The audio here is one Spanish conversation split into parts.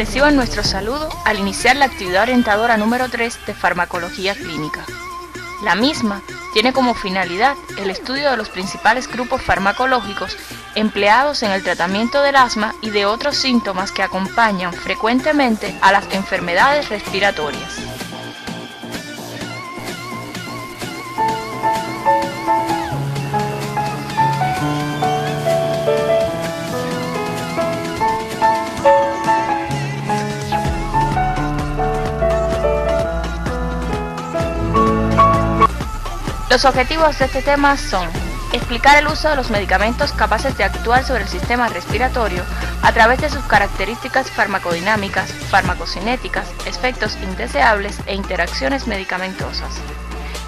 Reciban nuestro saludo al iniciar la actividad orientadora número 3 de farmacología clínica. La misma tiene como finalidad el estudio de los principales grupos farmacológicos empleados en el tratamiento del asma y de otros síntomas que acompañan frecuentemente a las enfermedades respiratorias. Los objetivos de este tema son explicar el uso de los medicamentos capaces de actuar sobre el sistema respiratorio a través de sus características farmacodinámicas, farmacocinéticas, efectos indeseables e interacciones medicamentosas.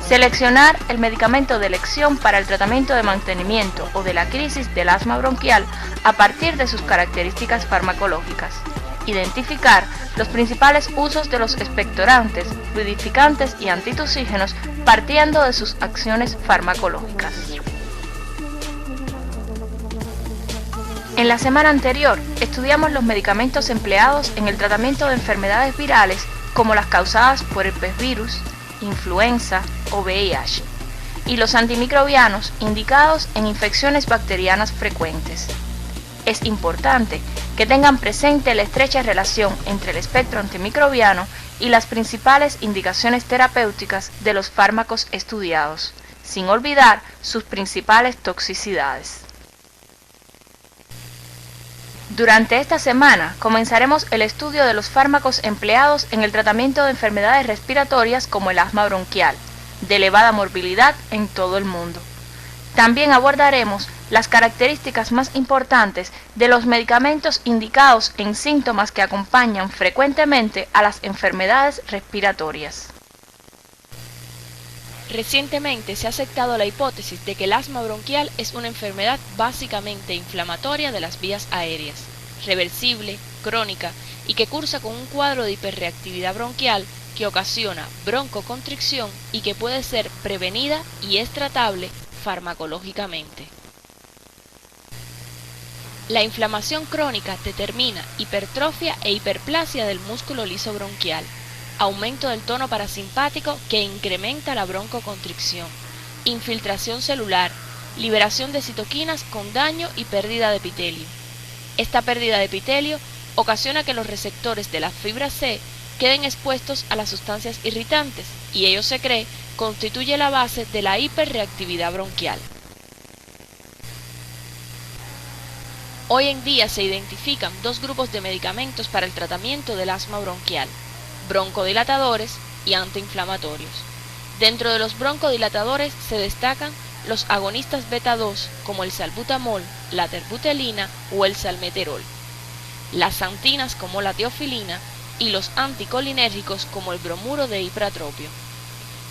Seleccionar el medicamento de elección para el tratamiento de mantenimiento o de la crisis del asma bronquial a partir de sus características farmacológicas. Identificar los principales usos de los expectorantes, fluidificantes y antitusígenos partiendo de sus acciones farmacológicas. En la semana anterior estudiamos los medicamentos empleados en el tratamiento de enfermedades virales como las causadas por herpesvirus, influenza o VIH, y los antimicrobianos indicados en infecciones bacterianas frecuentes. Es importante que tengan presente la estrecha relación entre el espectro antimicrobiano y las principales indicaciones terapéuticas de los fármacos estudiados, sin olvidar sus principales toxicidades. Durante esta semana comenzaremos el estudio de los fármacos empleados en el tratamiento de enfermedades respiratorias como el asma bronquial, de elevada morbilidad en todo el mundo. También abordaremos las características más importantes de los medicamentos indicados en síntomas que acompañan frecuentemente a las enfermedades respiratorias. Recientemente se ha aceptado la hipótesis de que el asma bronquial es una enfermedad básicamente inflamatoria de las vías aéreas, reversible, crónica y que cursa con un cuadro de hiperreactividad bronquial que ocasiona broncoconstricción y que puede ser prevenida y es tratable farmacológicamente. La inflamación crónica determina hipertrofia e hiperplasia del músculo liso bronquial, aumento del tono parasimpático que incrementa la broncoconstricción, infiltración celular, liberación de citoquinas con daño y pérdida de epitelio. Esta pérdida de epitelio ocasiona que los receptores de la fibra C queden expuestos a las sustancias irritantes y ello se cree constituye la base de la hiperreactividad bronquial. Hoy en día se identifican dos grupos de medicamentos para el tratamiento del asma bronquial: broncodilatadores y antiinflamatorios. Dentro de los broncodilatadores se destacan los agonistas beta 2 como el salbutamol, la terbutelina o el salmeterol, las xantinas como la teofilina y los anticolinérgicos como el bromuro de ipratropio.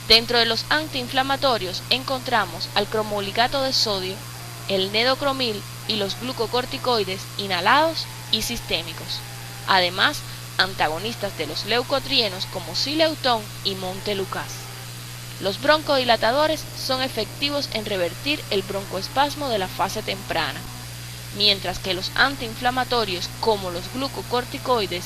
Dentro de los antiinflamatorios encontramos al cromolicato de sodio, el nedocromil y los glucocorticoides inhalados y sistémicos. Además, antagonistas de los leucotrienos como Sileutón y Montelukast. Los broncodilatadores son efectivos en revertir el broncoespasmo de la fase temprana, mientras que los antiinflamatorios como los glucocorticoides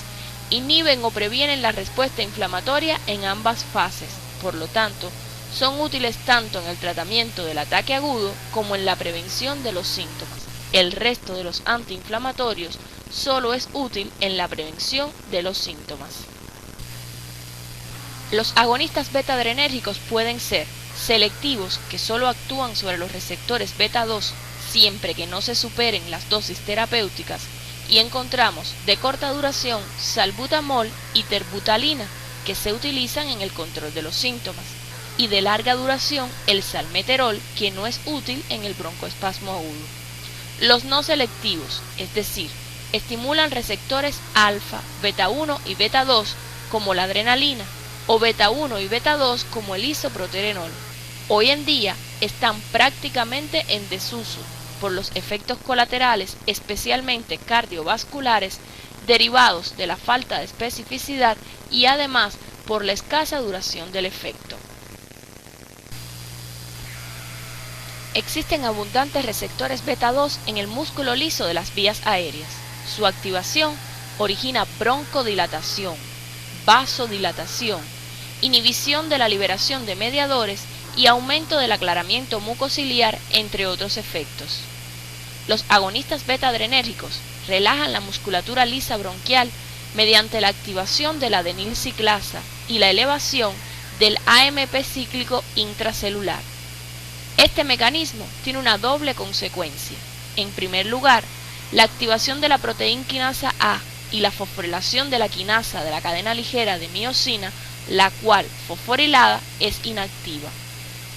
inhiben o previenen la respuesta inflamatoria en ambas fases. Por lo tanto, son útiles tanto en el tratamiento del ataque agudo como en la prevención de los síntomas. El resto de los antiinflamatorios solo es útil en la prevención de los síntomas. Los agonistas beta-adrenérgicos pueden ser selectivos, que solo actúan sobre los receptores beta 2 siempre que no se superen las dosis terapéuticas, y encontramos de corta duración salbutamol y terbutalina, que se utilizan en el control de los síntomas, y de larga duración el salmeterol, que no es útil en el broncoespasmo agudo. Los no selectivos, es decir, estimulan receptores alfa, beta 1 y beta 2 como la adrenalina, o beta 1 y beta 2 como el isoproterenol. Hoy en día están prácticamente en desuso por los efectos colaterales, especialmente cardiovasculares, derivados de la falta de especificidad y además por la escasa duración del efecto. Existen abundantes receptores beta 2 en el músculo liso de las vías aéreas. Su activación origina broncodilatación, vasodilatación, inhibición de la liberación de mediadores y aumento del aclaramiento mucociliar, entre otros efectos. Los agonistas beta-adrenérgicos relajan la musculatura lisa bronquial mediante la activación de la adenilciclasa y la elevación del AMP cíclico intracelular. Este mecanismo tiene una doble consecuencia. En primer lugar, la activación de la proteína quinasa A y la fosforilación de la quinasa de la cadena ligera de miosina, la cual, fosforilada, es inactiva.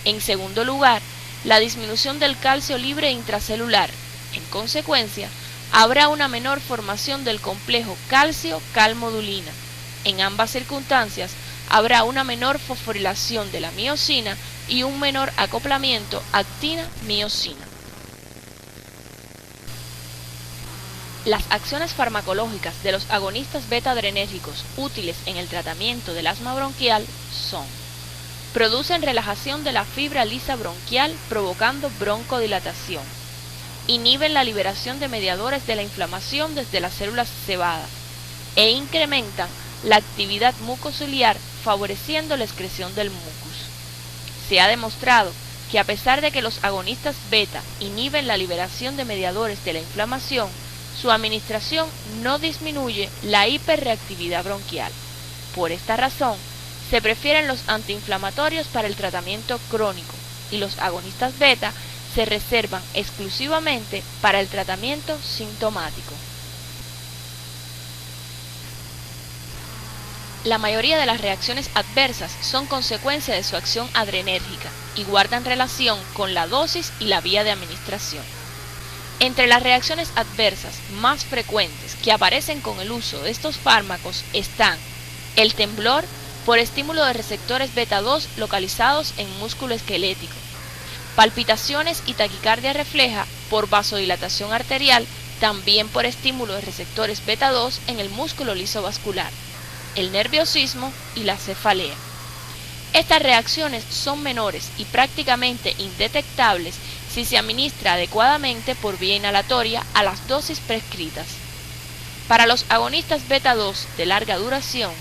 En segundo lugar, la disminución del calcio libre intracelular. En consecuencia, habrá una menor formación del complejo calcio-calmodulina. En ambas circunstancias, habrá una menor fosforilación de la miosina y un menor acoplamiento actina-miosina. Las acciones farmacológicas de los agonistas beta-adrenérgicos útiles en el tratamiento del asma bronquial son: producen relajación de la fibra lisa bronquial provocando broncodilatación, inhiben la liberación de mediadores de la inflamación desde las células cebadas e incrementan la actividad mucociliar favoreciendo la excreción del mucus. Se ha demostrado que a pesar de que los agonistas beta inhiben la liberación de mediadores de la inflamación, su administración no disminuye la hiperreactividad bronquial. Por esta razón, se prefieren los antiinflamatorios para el tratamiento crónico y los agonistas beta se reservan exclusivamente para el tratamiento sintomático. La mayoría de las reacciones adversas son consecuencia de su acción adrenérgica y guardan relación con la dosis y la vía de administración. Entre las reacciones adversas más frecuentes que aparecen con el uso de estos fármacos están el temblor por estímulo de receptores beta-2 localizados en músculo esquelético, palpitaciones y taquicardia refleja por vasodilatación arterial, también por estímulo de receptores beta-2 en el músculo liso vascular, el nerviosismo y la cefalea. Estas reacciones son menores y prácticamente indetectables si se administra adecuadamente por vía inhalatoria a las dosis prescritas. Para los agonistas beta-2 de larga duración,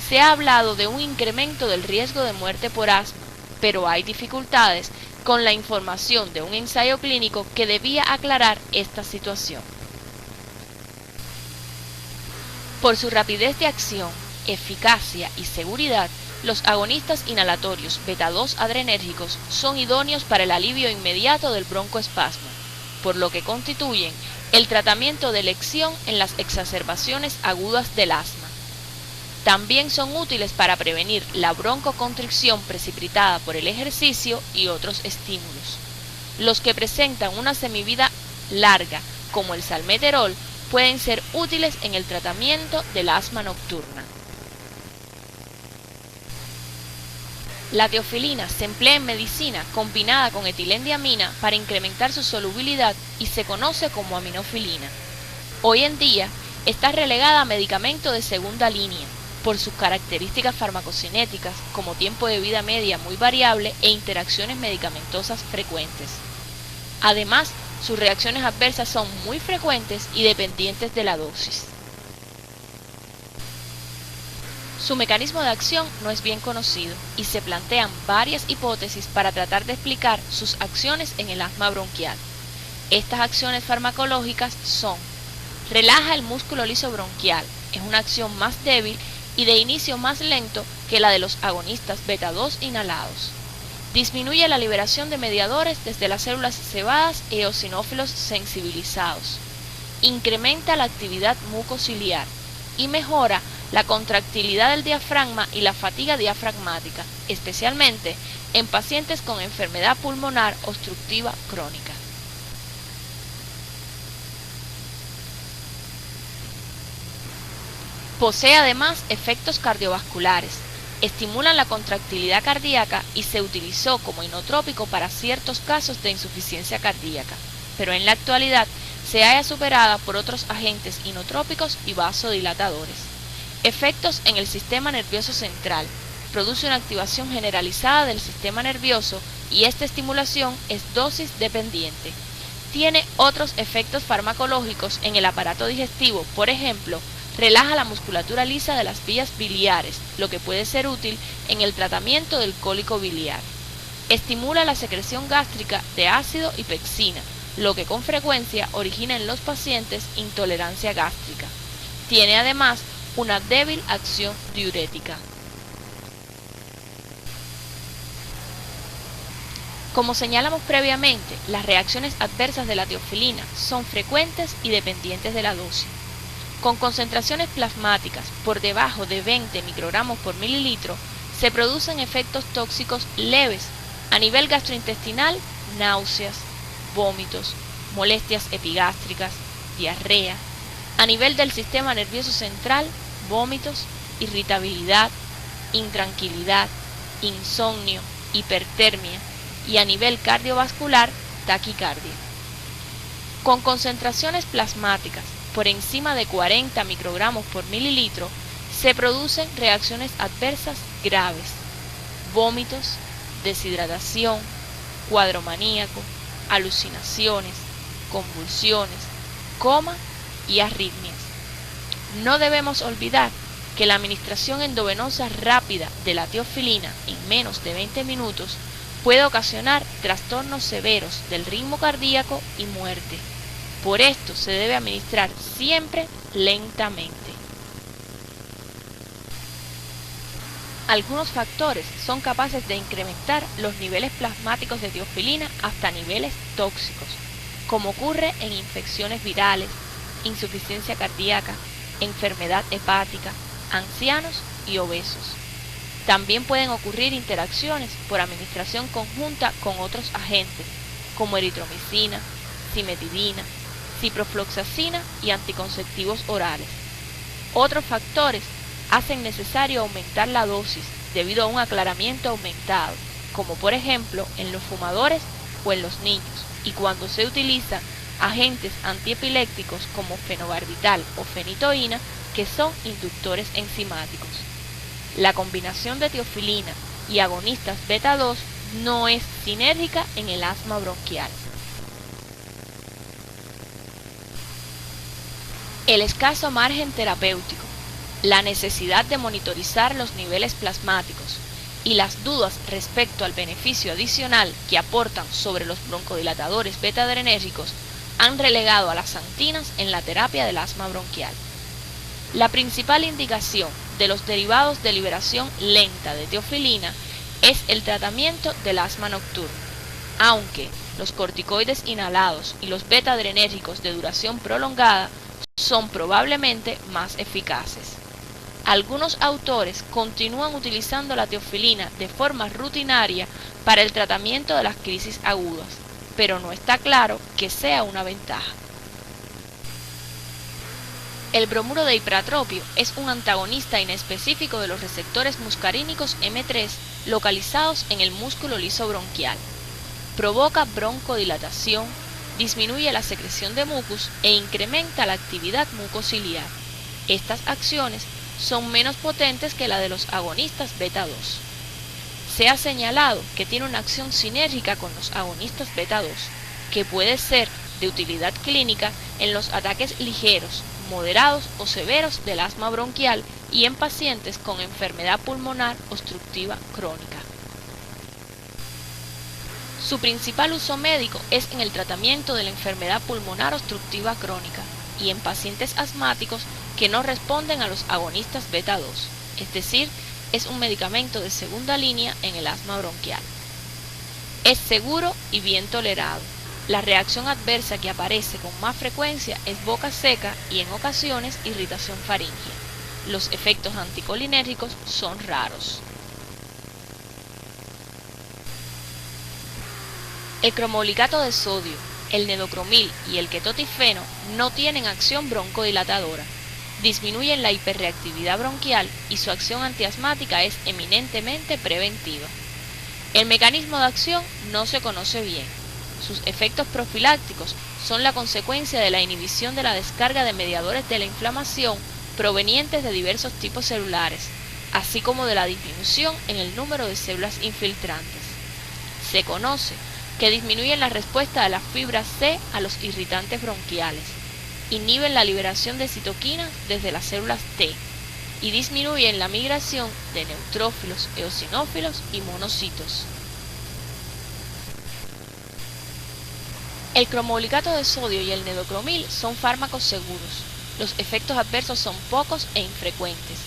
se ha hablado de un incremento del riesgo de muerte por asma, pero hay dificultades con la información de un ensayo clínico que debía aclarar esta situación. Por su rapidez de acción, eficacia y seguridad, los agonistas inhalatorios beta-2 adrenérgicos son idóneos para el alivio inmediato del broncoespasmo, por lo que constituyen el tratamiento de elección en las exacerbaciones agudas del asma. También son útiles para prevenir la broncoconstricción precipitada por el ejercicio y otros estímulos. Los que presentan una semivida larga, como el salmeterol, pueden ser útiles en el tratamiento del asma nocturna. La teofilina se emplea en medicina combinada con etilendiamina para incrementar su solubilidad y se conoce como aminofilina. Hoy en día está relegada a medicamento de segunda línea por sus características farmacocinéticas como tiempo de vida media muy variable e interacciones medicamentosas frecuentes. Además, sus reacciones adversas son muy frecuentes y dependientes de la dosis. Su mecanismo de acción no es bien conocido y se plantean varias hipótesis para tratar de explicar sus acciones en el asma bronquial. Estas acciones farmacológicas son: relaja el músculo liso bronquial, es una acción más débil y de inicio más lento que la de los agonistas beta-2 inhalados. Disminuye la liberación de mediadores desde las células cebadas e eosinófilos sensibilizados. Incrementa la actividad mucociliar y mejora la contractilidad del diafragma y la fatiga diafragmática, especialmente en pacientes con enfermedad pulmonar obstructiva crónica. Posee además efectos cardiovasculares, estimulan la contractilidad cardíaca y se utilizó como inotrópico para ciertos casos de insuficiencia cardíaca, pero en la actualidad se halla superada por otros agentes inotrópicos y vasodilatadores. Efectos en el sistema nervioso central. Produce una activación generalizada del sistema nervioso y esta estimulación es dosis dependiente. Tiene otros efectos farmacológicos en el aparato digestivo, por ejemplo, relaja la musculatura lisa de las vías biliares, lo que puede ser útil en el tratamiento del cólico biliar. Estimula la secreción gástrica de ácido y pectina, lo que con frecuencia origina en los pacientes intolerancia gástrica. Tiene además una débil acción diurética. Como señalamos previamente, las reacciones adversas de la teofilina son frecuentes y dependientes de la dosis. Con concentraciones plasmáticas por debajo de 20 microgramos por mililitro, se producen efectos tóxicos leves a nivel gastrointestinal, náuseas, vómitos, molestias epigástricas, diarrea, a nivel del sistema nervioso central, vómitos, irritabilidad, intranquilidad, insomnio, hipertermia, y a nivel cardiovascular, taquicardia. Con concentraciones plasmáticas por encima de 40 microgramos por mililitro, se producen reacciones adversas graves, vómitos, deshidratación, cuadro maníaco, alucinaciones, convulsiones, coma y arritmias. No debemos olvidar que la administración endovenosa rápida de la teofilina en menos de 20 minutos puede ocasionar trastornos severos del ritmo cardíaco y muerte. Por esto se debe administrar siempre lentamente. Algunos factores son capaces de incrementar los niveles plasmáticos de teofilina hasta niveles tóxicos, como ocurre en infecciones virales, insuficiencia cardíaca, enfermedad hepática, ancianos y obesos. También pueden ocurrir interacciones por administración conjunta con otros agentes, como eritromicina, cimetidina, ciprofloxacina y anticonceptivos orales. Otros factores hacen necesario aumentar la dosis debido a un aclaramiento aumentado, como por ejemplo en los fumadores o en los niños, y cuando se utilizan agentes antiepilépticos como fenobarbital o fenitoína, que son inductores enzimáticos. La combinación de teofilina y agonistas beta 2 no es sinérgica en el asma bronquial. El escaso margen terapéutico, la necesidad de monitorizar los niveles plasmáticos y las dudas respecto al beneficio adicional que aportan sobre los broncodilatadores beta-adrenérgicos han relegado a las antinas en la terapia del asma bronquial. La principal indicación de los derivados de liberación lenta de teofilina es el tratamiento del asma nocturno, aunque los corticoides inhalados y los beta-adrenérgicos de duración prolongada son probablemente más eficaces. Algunos autores continúan utilizando la teofilina de forma rutinaria para el tratamiento de las crisis agudas, pero no está claro que sea una ventaja. El bromuro de hipertropio es un antagonista inespecífico de los receptores muscarínicos M3 localizados en el músculo liso bronquial. Provoca broncodilatación, disminuye la secreción de mucus e incrementa la actividad mucociliar. Estas acciones son menos potentes que la de los agonistas beta 2. Se ha señalado que tiene una acción sinérgica con los agonistas beta 2, que puede ser de utilidad clínica en los ataques ligeros, moderados o severos del asma bronquial y en pacientes con enfermedad pulmonar obstructiva crónica. Su principal uso médico es en el tratamiento de la enfermedad pulmonar obstructiva crónica y en pacientes asmáticos que no responden a los agonistas beta 2, es decir, es un medicamento de segunda línea en el asma bronquial. Es seguro y bien tolerado. La reacción adversa que aparece con más frecuencia es boca seca y en ocasiones irritación faríngea. Los efectos anticolinérgicos son raros. El cromolicato de sodio, el nedocromil y el ketotifeno no tienen acción broncodilatadora. Disminuyen la hiperreactividad bronquial y su acción antiasmática es eminentemente preventiva. El mecanismo de acción no se conoce bien. Sus efectos profilácticos son la consecuencia de la inhibición de la descarga de mediadores de la inflamación provenientes de diversos tipos celulares, así como de la disminución en el número de células infiltrantes. Se conoce que disminuyen la respuesta de las fibras C a los irritantes bronquiales. inhiben la liberación de citoquinas desde las células T y disminuyen la migración de neutrófilos, eosinófilos y monocitos. El cromoglicato de sodio y el nedocromil son fármacos seguros. Los efectos adversos son pocos e infrecuentes.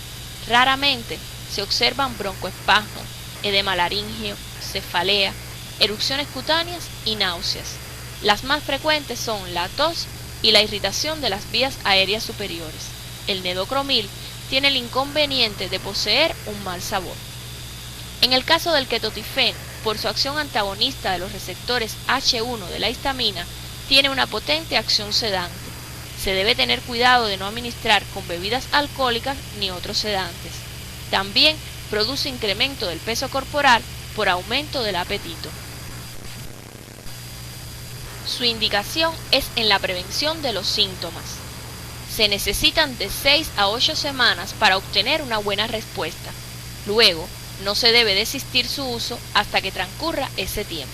Raramente se observan broncoespasmos, edema laríngeo, cefalea, erupciones cutáneas y náuseas. Las más frecuentes son la tos y la irritación de las vías aéreas superiores. El nedocromil tiene el inconveniente de poseer un mal sabor. En el caso del ketotifeno, por su acción antagonista de los receptores H1 de la histamina, tiene una potente acción sedante. Se debe tener cuidado de no administrar con bebidas alcohólicas ni otros sedantes. También produce incremento del peso corporal por aumento del apetito. Su indicación es en la prevención de los síntomas. Se necesitan de 6 a 8 semanas para obtener una buena respuesta. Luego, no se debe desistir su uso hasta que transcurra ese tiempo.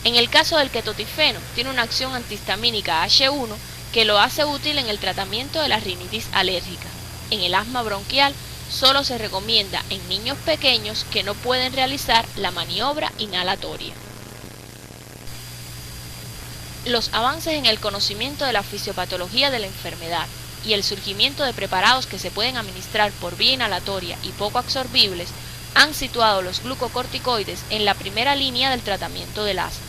En el caso del ketotifeno, tiene una acción antihistamínica H1 que lo hace útil en el tratamiento de la rinitis alérgica. En el asma bronquial, solo se recomienda en niños pequeños que no pueden realizar la maniobra inhalatoria. Los avances en el conocimiento de la fisiopatología de la enfermedad y el surgimiento de preparados que se pueden administrar por vía inhalatoria y poco absorbibles han situado los glucocorticoides en la primera línea del tratamiento del asma.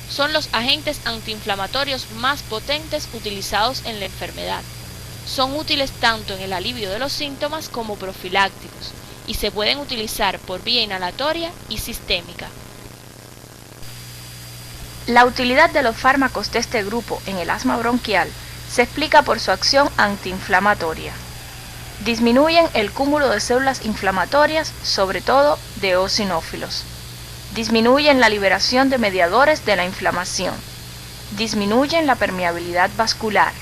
Son los agentes antiinflamatorios más potentes utilizados en la enfermedad. Son útiles tanto en el alivio de los síntomas como profilácticos y se pueden utilizar por vía inhalatoria y sistémica. La utilidad de los fármacos de este grupo en el asma bronquial se explica por su acción antiinflamatoria. Disminuyen el cúmulo de células inflamatorias, sobre todo de eosinófilos. Disminuyen la liberación de mediadores de la inflamación. Disminuyen la permeabilidad vascular.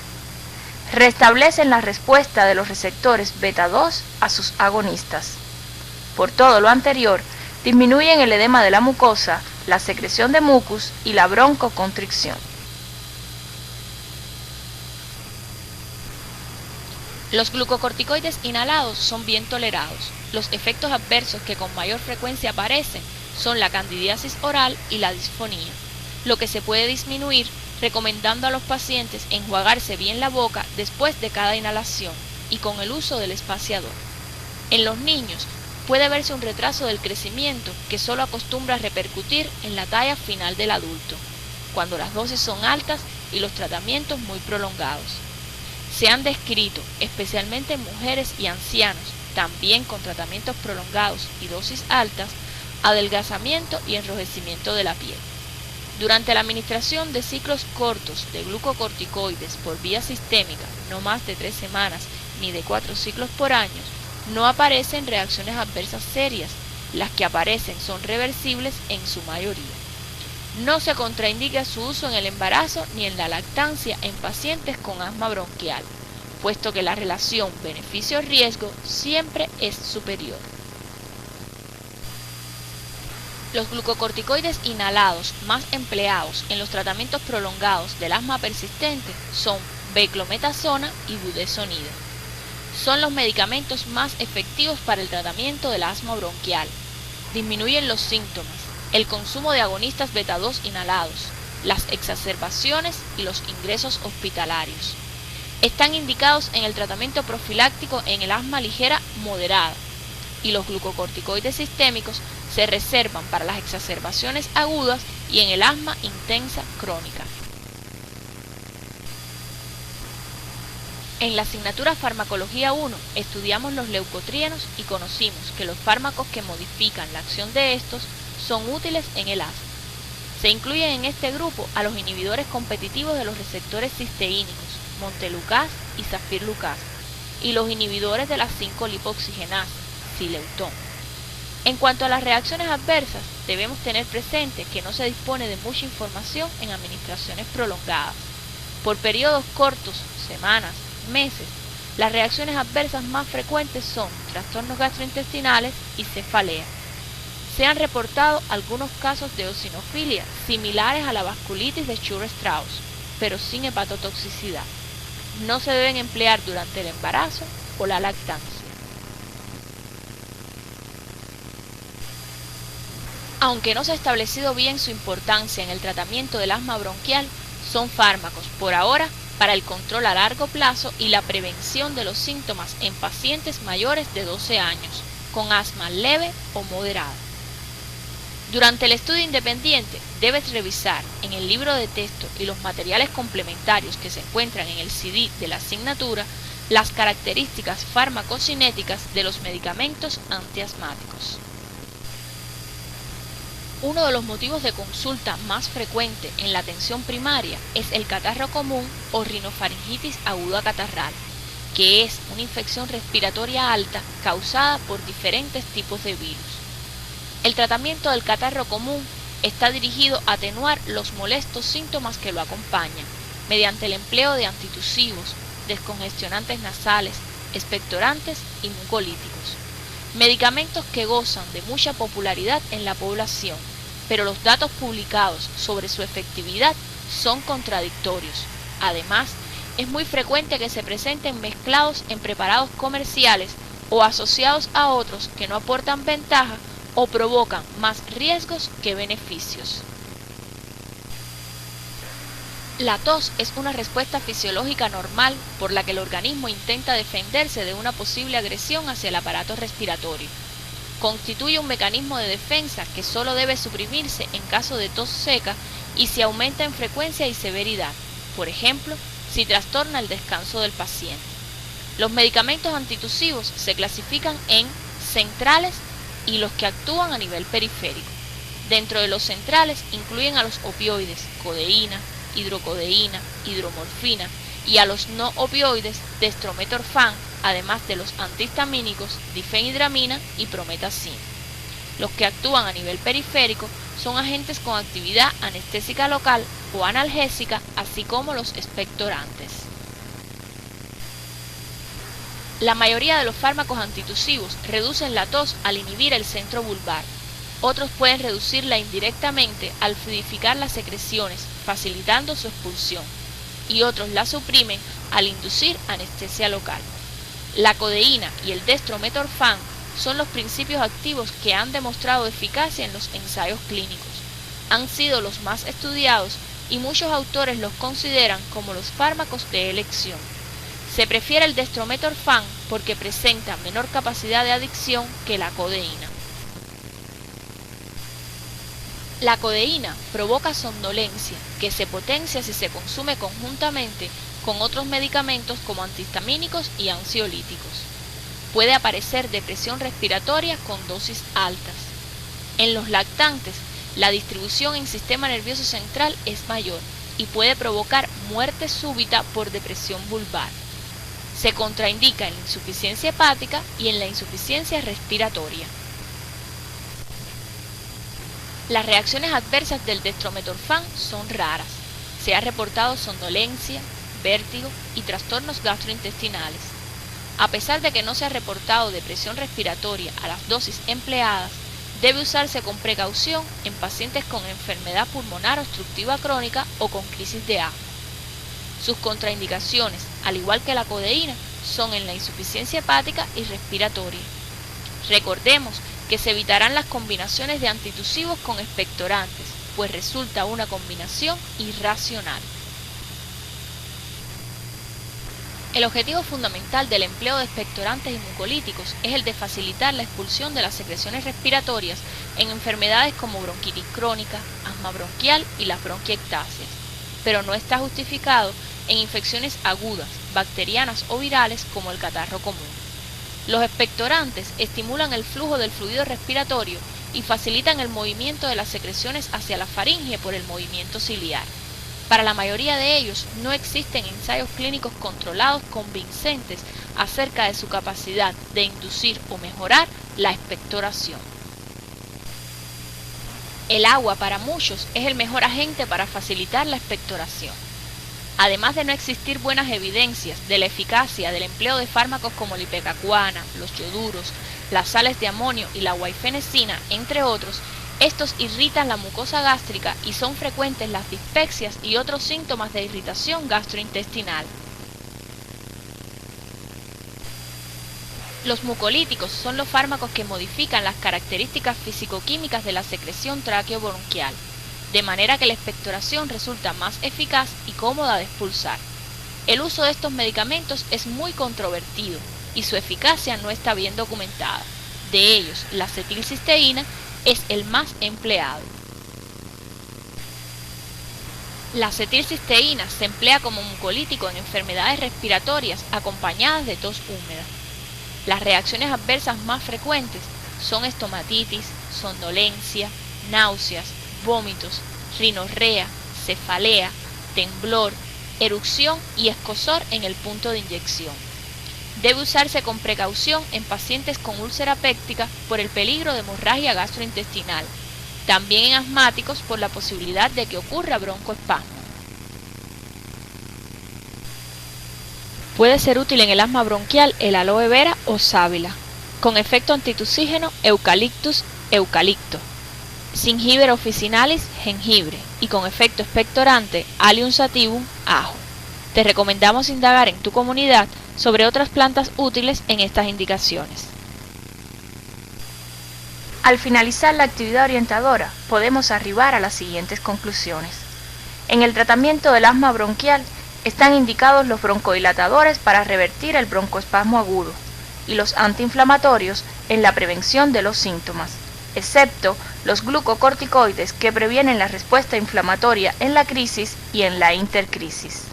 Restablecen la respuesta de los receptores beta 2 a sus agonistas. Por todo lo anterior, disminuyen el edema de la mucosa, la secreción de mucus y la broncoconstricción. Los glucocorticoides inhalados son bien tolerados. Los efectos adversos que con mayor frecuencia aparecen son la candidiasis oral y la disfonía, lo que se puede disminuir recomendando a los pacientes enjuagarse bien la boca después de cada inhalación y con el uso del espaciador. En los niños puede verse un retraso del crecimiento que solo acostumbra a repercutir en la talla final del adulto, cuando las dosis son altas y los tratamientos muy prolongados. Se han descrito, especialmente en mujeres y ancianos, también con tratamientos prolongados y dosis altas, adelgazamiento y enrojecimiento de la piel. Durante la administración de ciclos cortos de glucocorticoides por vía sistémica, no más de 3 semanas ni de 4 ciclos por año, no aparecen reacciones adversas serias. Las que aparecen son reversibles en su mayoría. No se contraindica su uso en el embarazo ni en la lactancia en pacientes con asma bronquial, puesto que la relación beneficio-riesgo siempre es superior. Los glucocorticoides inhalados más empleados en los tratamientos prolongados del asma persistente son beclometasona y budesonida. Son los medicamentos más efectivos para el tratamiento del asma bronquial. Disminuyen los síntomas, el consumo de agonistas beta 2 inhalados, las exacerbaciones y los ingresos hospitalarios. Están indicados en el tratamiento profiláctico en el asma ligera moderada, y los glucocorticoides sistémicos se reservan para las exacerbaciones agudas y en el asma intensa crónica. En la asignatura Farmacología 1 estudiamos los leucotrienos y conocimos que los fármacos que modifican la acción de estos son útiles en el asma. Se incluyen en este grupo a los inhibidores competitivos de los receptores cisteínicos, montelukast y zafirlukast, y los inhibidores de las 5-lipoxigenasas, Xileuton. En cuanto a las reacciones adversas, debemos tener presente que no se dispone de mucha información en administraciones prolongadas. Por periodos cortos, semanas, meses, las reacciones adversas más frecuentes son trastornos gastrointestinales y cefalea. Se han reportado algunos casos de eosinofilia similares a la vasculitis de Church-Strauss, pero sin hepatotoxicidad. no se deben emplear durante el embarazo o la lactancia. Aunque no se ha establecido bien su importancia en el tratamiento del asma bronquial, son fármacos, por ahora, para el control a largo plazo y la prevención de los síntomas en pacientes mayores de 12 años, con asma leve o moderada. Durante el estudio independiente, debes revisar en el libro de texto y los materiales complementarios que se encuentran en el CD de la asignatura las características farmacocinéticas de los medicamentos antiasmáticos. Uno de los motivos de consulta más frecuente en la atención primaria es el catarro común o rinofaringitis aguda catarral, que es una infección respiratoria alta causada por diferentes tipos de virus. El tratamiento del catarro común está dirigido a atenuar los molestos síntomas que lo acompañan, mediante el empleo de antitusivos, descongestionantes nasales, expectorantes y mucolíticos. Medicamentos que gozan de mucha popularidad en la población, pero los datos publicados sobre su efectividad son contradictorios. Además, es muy frecuente que se presenten mezclados en preparados comerciales o asociados a otros que no aportan ventaja o provocan más riesgos que beneficios. La tos es una respuesta fisiológica normal por la que el organismo intenta defenderse de una posible agresión hacia el aparato respiratorio. Constituye un mecanismo de defensa que solo debe suprimirse en caso de tos seca y si aumenta en frecuencia y severidad, por ejemplo, si trastorna el descanso del paciente. Los medicamentos antitusivos se clasifican en centrales y los que actúan a nivel periférico. Dentro de los centrales incluyen a los opioides, codeína, hidrocodeína, hidromorfina y a los no opioides dextrometorfan, además de los antihistamínicos difenhidramina y prometazina. Los que actúan a nivel periférico son agentes con actividad anestésica local o analgésica, así como los expectorantes. La mayoría de los fármacos antitusivos reducen la tos al inhibir el centro vulvar. Otros pueden reducirla indirectamente al fluidificar las secreciones, facilitando su expulsión, y otros la suprimen al inducir anestesia local. La codeína y el dextrometorfan son los principios activos que han demostrado eficacia en los ensayos clínicos. Han sido los más estudiados y muchos autores los consideran como los fármacos de elección. Se prefiere el dextrometorfan porque presenta menor capacidad de adicción que la codeína. La codeína provoca somnolencia, que se potencia si se consume conjuntamente con otros medicamentos como antihistamínicos y ansiolíticos. Puede aparecer depresión respiratoria con dosis altas. En los lactantes, la distribución en sistema nervioso central es mayor y puede provocar muerte súbita por depresión vulvar. Se contraindica en la insuficiencia hepática y en la insuficiencia respiratoria. Las reacciones adversas del dextrometorfan son raras. Se ha reportado somnolencia, vértigo y trastornos gastrointestinales. A pesar de que no se ha reportado depresión respiratoria a las dosis empleadas, debe usarse con precaución en pacientes con enfermedad pulmonar obstructiva crónica o con crisis de asma. Sus contraindicaciones, al igual que la codeína, son en la insuficiencia hepática y respiratoria. Recordemos que se evitarán las combinaciones de antitusivos con expectorantes, pues resulta una combinación irracional. El objetivo fundamental del empleo de expectorantes y mucolíticos es el de facilitar la expulsión de las secreciones respiratorias en enfermedades como bronquitis crónica, asma bronquial y las bronquiectasias, pero no está justificado en infecciones agudas, bacterianas o virales como el catarro común. Los expectorantes estimulan el flujo del fluido respiratorio y facilitan el movimiento de las secreciones hacia la faringe por el movimiento ciliar. Para la mayoría de ellos no existen ensayos clínicos controlados convincentes acerca de su capacidad de inducir o mejorar la expectoración. El agua para muchos es el mejor agente para facilitar la expectoración. Además de no existir buenas evidencias de la eficacia del empleo de fármacos como la ipecacuana, los yoduros, las sales de amonio y la guaifenesina, entre otros, estos irritan la mucosa gástrica y son frecuentes las dispepsias y otros síntomas de irritación gastrointestinal. Los mucolíticos son los fármacos que modifican las características físico-químicas de la secreción tráqueo-bronquial, de manera que la expectoración resulta más eficaz y cómoda de expulsar. El uso de estos medicamentos es muy controvertido y su eficacia no está bien documentada. De ellos, la acetilcisteína es el más empleado. La acetilcisteína se emplea como mucolítico en enfermedades respiratorias acompañadas de tos húmeda. Las reacciones adversas más frecuentes son estomatitis, somnolencia, náuseas, vómitos, rinorrea, cefalea, temblor, erupción y escozor en el punto de inyección. Debe usarse con precaución en pacientes con úlcera péptica por el peligro de hemorragia gastrointestinal, también en asmáticos por la posibilidad de que ocurra broncoespasmo. Puede ser útil en el asma bronquial el aloe vera o sábila, con efecto antitusígeno eucaliptus eucalipto, Zingiber officinalis jengibre y con efecto expectorante Allium sativum ajo. Te recomendamos indagar en tu comunidad sobre otras plantas útiles en estas indicaciones. Al finalizar la actividad orientadora, podemos arribar a las siguientes conclusiones. En el tratamiento del asma bronquial, están indicados los broncodilatadores para revertir el broncoespasmo agudo y los antiinflamatorios en la prevención de los síntomas, excepto los glucocorticoides que previenen la respuesta inflamatoria en la crisis y en la intercrisis.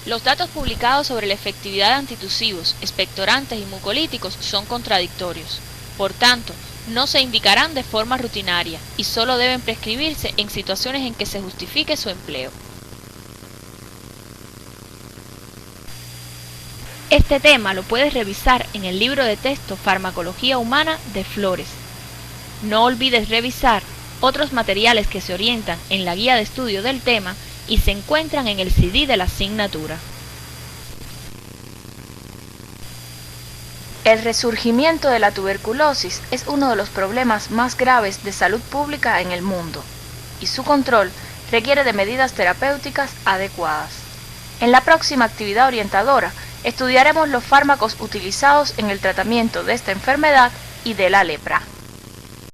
Los datos publicados sobre la efectividad de antitusivos, expectorantes y mucolíticos son contradictorios. Por tanto, no se indicarán de forma rutinaria y solo deben prescribirse en situaciones en que se justifique su empleo. Este tema lo puedes revisar en el libro de texto Farmacología Humana de Flores. No olvides revisar otros materiales que se orientan en la guía de estudio del tema y se encuentran en el CD de la asignatura. El resurgimiento de la tuberculosis es uno de los problemas más graves de salud pública en el mundo, y su control requiere de medidas terapéuticas adecuadas. En la próxima actividad orientadora, estudiaremos los fármacos utilizados en el tratamiento de esta enfermedad y de la lepra.